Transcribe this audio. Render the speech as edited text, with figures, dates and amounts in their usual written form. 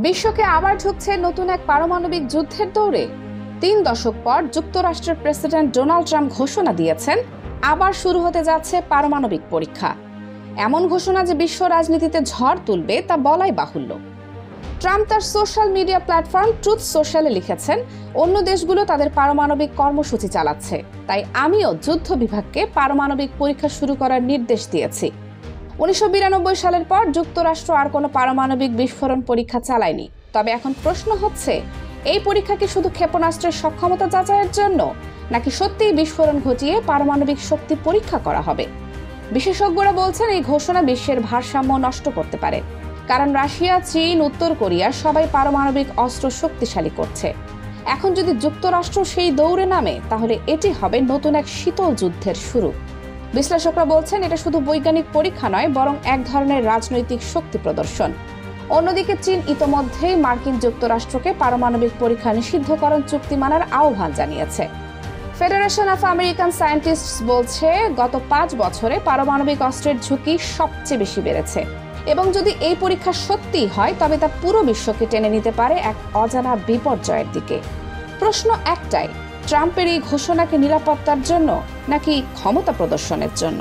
বিশ্বকে আবার ঢুকছে নতুন এক পারমাণবিক যুদ্ধের দৌড়ে। ৩ দশক পর যুক্তরাষ্ট্রের প্রেসিডেন্ট ডোনাল্ড ট্রাম্প ঘোষণা দিয়েছেন আবার শুরু হতে যাচ্ছে পারমাণবিক পরীক্ষা। এমন ঘোষণা যে বিশ্ব রাজনীতিতে ঝড় তুলবে তা বলাই বাহুল্য। ট্রাম্প তার সোশ্যাল মিডিয়া প্ল্যাটফর্ম ট্রুথ সোশ্যালে লিখেছেন, অন্য দেশগুলো তাদের পারমাণবিক কর্মসূচি চালাচ্ছে, তাই আমিও যুদ্ধ বিভাগকে পারমাণবিক পরীক্ষা শুরু করার নির্দেশ দিয়েছি। ১৯৯২ সালের পর যুক্তরাষ্ট্র আর কোনো পারমাণবিক বিস্ফোরণ পরীক্ষা চালায়নি। তবে এখন প্রশ্ন হচ্ছে, এই পরীক্ষা কি শুধু ক্ষেপণাস্ত্রের সক্ষমতা যাচাইয়ের জন্য, নাকি সত্যিই বিস্ফোরণ ঘটিয়ে পারমাণবিক শক্তি পরীক্ষা করা হবে? বিশেষজ্ঞরা বলছেন এই ঘোষণা বিশ্বের ভারসাম্য নষ্ট করতে পারে, কারণ রাশিয়া, চীন, উত্তর কোরিয়া সবাই পারমাণবিক অস্ত্র শক্তিশালী করছে। এখন যদি যুক্তরাষ্ট্র সেই দৌড়ে নামে, তাহলে এটি হবে নতুন এক শীতল যুদ্ধের শুরু। বিশ্লেষকরা বলছেন এটা শুধু বৈজ্ঞানিক পরীক্ষা নয়, বরং এক ধরনের রাজনৈতিক শক্তি প্রদর্শন। অন্যদিকে চীন ইতোমধ্যেই মার্কিন যুক্তরাষ্ট্রকে পারমাণবিক পরীক্ষা নিষিদ্ধকরণ চুক্তি মানার আহ্বান জানিয়েছে। ফেডারেশন অফ আমেরিকান সায়েন্টিস্টস বলছে, গত 5 বছরে পারমাণবিক অস্ত্রের ঝুঁকি সবচেয়ে বেশি বেড়েছে, এবং যদি এই পরীক্ষা সত্যিই হয়, তবে তা পুরো বিশ্বকে টেনে নিতে পারে এক অজানা বিপর্যয়ের দিকে। প্রশ্ন একটাই, ট্রাম্পের এই ঘোষণাকে নিরাপত্তার জন্য নাকি ক্ষমতা প্রদর্শনের জন্য?